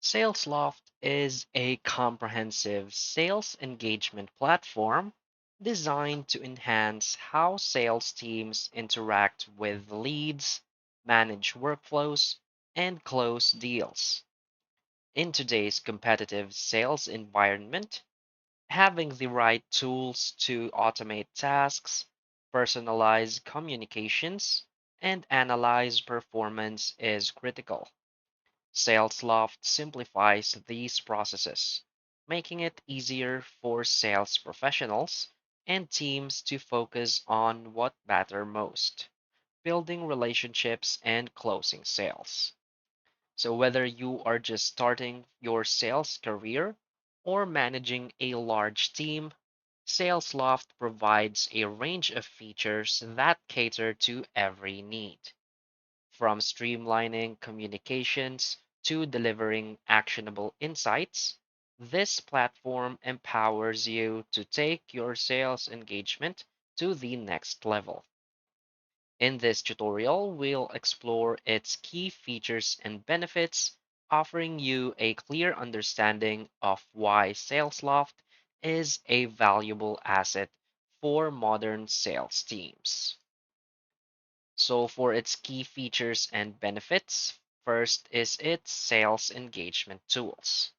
Salesloft is a comprehensive sales engagement platform designed to enhance how sales teams interact with leads, manage workflows, and close deals. In today's competitive sales environment, having the right tools to automate tasks, personalize communications, and analyze performance is critical. Salesloft simplifies these processes, making it easier for sales professionals and teams to focus on what matter most, building relationships and closing sales. So whether you are just starting your sales career or managing a large team, Salesloft provides a range of features that cater to every need. From streamlining communications to delivering actionable insights, this platform empowers you to take your sales engagement to the next level. In this tutorial, we'll explore its key features and benefits, offering you a clear understanding of why SalesLoft is a valuable asset for modern sales teams. So, for its key features and benefits, first is its sales engagement tools.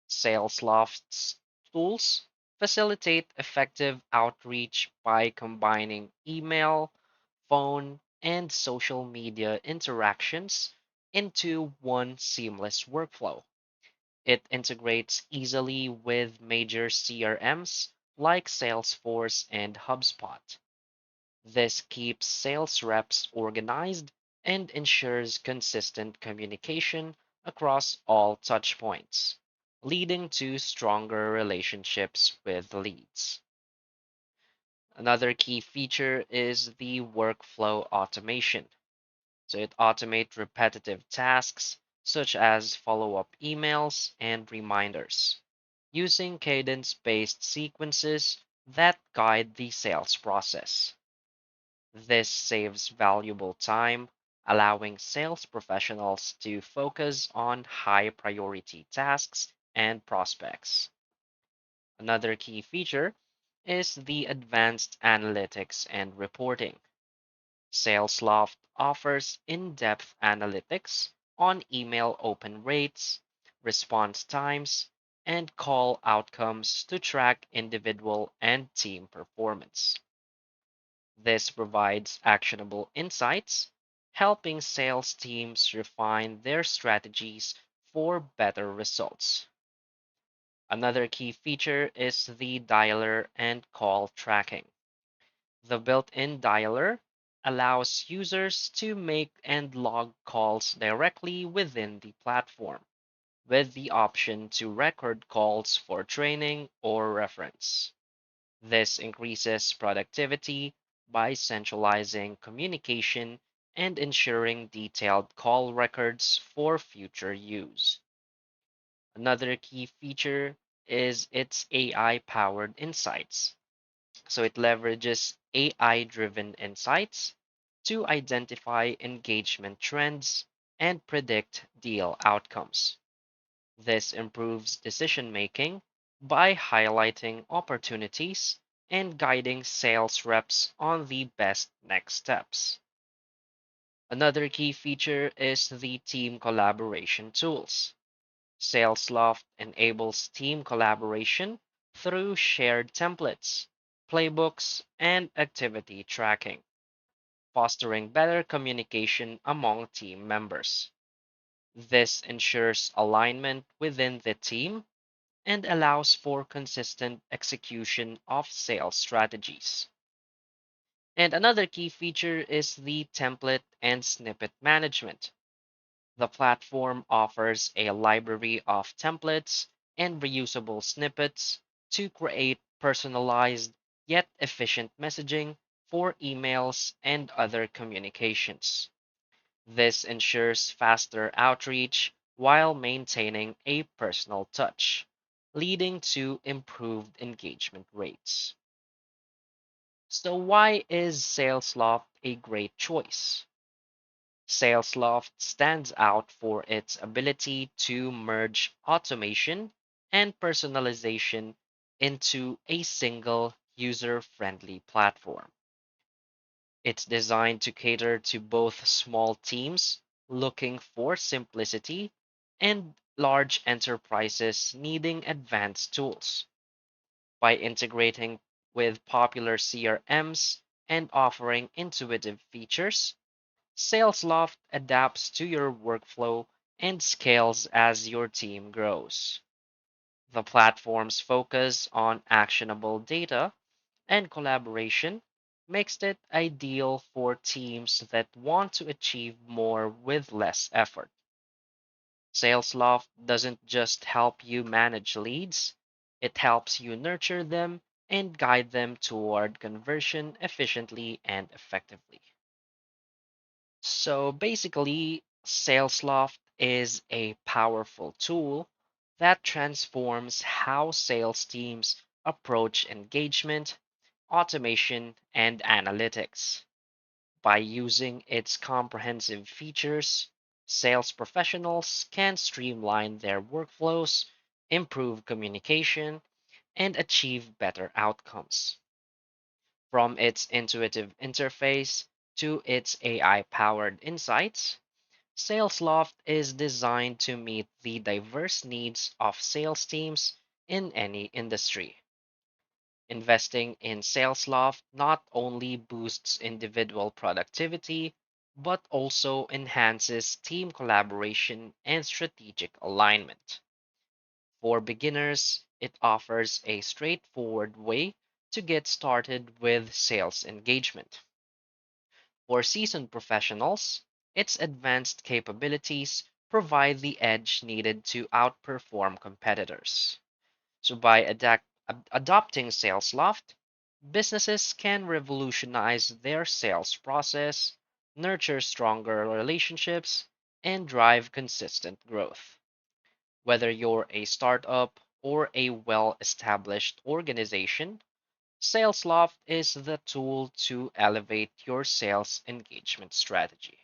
SalesLoft's tools facilitate effective outreach by combining email, phone, and social media interactions into one seamless workflow. It integrates easily with major CRMs like Salesforce and HubSpot. This keeps sales reps organized and ensures consistent communication across all touchpoints, leading to stronger relationships with leads. Another key feature is the workflow automation. So it automates repetitive tasks such as follow-up emails and reminders, using cadence-based sequences that guide the sales process. This saves valuable time, allowing sales professionals to focus on high priority tasks and prospects. Another key feature is the advanced analytics and reporting. Salesloft offers in depth analytics on email open rates, response times, and call outcomes to track individual and team performance. This provides actionable insights, helping sales teams refine their strategies for better results. Another key feature is the dialer and call tracking. The built-in dialer allows users to make and log calls directly within the platform, with the option to record calls for training or reference. This increases productivity by centralizing communication and ensuring detailed call records for future use. Another key feature is its AI powered insights. So it leverages AI driven insights to identify engagement trends and predict deal outcomes. This improves decision making by highlighting opportunities and guiding sales reps on the best next steps. Another key feature is the team collaboration tools. SalesLoft enables team collaboration through shared templates, playbooks, and activity tracking, fostering better communication among team members. This ensures alignment within the team and allows for consistent execution of sales strategies. And another key feature is the template and snippet management. The platform offers a library of templates and reusable snippets to create personalized yet efficient messaging for emails and other communications. This ensures faster outreach while maintaining a personal touch, leading to improved engagement rates. So, why is SalesLoft a great choice? Salesloft stands out for its ability to merge automation and personalization into a single user-friendly platform. It's designed to cater to both small teams looking for simplicity and large enterprises needing advanced tools. By integrating with popular CRMs and offering intuitive features, Salesloft adapts to your workflow and scales as your team grows. The platform's focus on actionable data and collaboration makes it ideal for teams that want to achieve more with less effort. Salesloft doesn't just help you manage leads, it helps you nurture them and guide them toward conversion efficiently and effectively. So basically, Salesloft is a powerful tool that transforms how sales teams approach engagement, automation, and analytics. By using its comprehensive features, sales professionals can streamline their workflows, improve communication, and achieve better outcomes. From its intuitive interface to its AI powered insights, SalesLoft is designed to meet the diverse needs of sales teams in any industry. Investing in SalesLoft not only boosts individual productivity, but also enhances team collaboration and strategic alignment. For beginners, it offers a straightforward way to get started with sales engagement. For seasoned professionals, its advanced capabilities provide the edge needed to outperform competitors. So by adopting SalesLoft, businesses can revolutionize their sales process, nurture stronger relationships, and drive consistent growth. Whether you're a startup or a well established organization, SalesLoft is the tool to elevate your sales engagement strategy.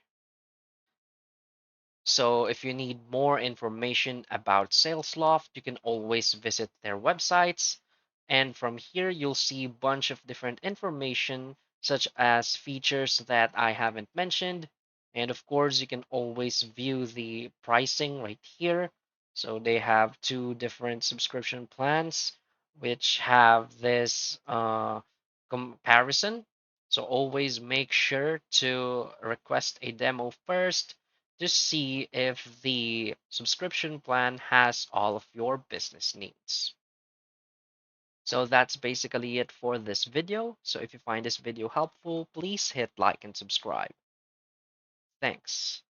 So if you need more information about SalesLoft, you can always visit their websites. And from here, you'll see a bunch of different information, such as features that I haven't mentioned. And of course, you can always view the pricing right here. So they have two different subscription plans, which have this comparison. So always make sure to request a demo first to see if the subscription plan has all of your business needs. So that's basically it for this video. So if you find this video helpful, please hit like and subscribe. Thanks.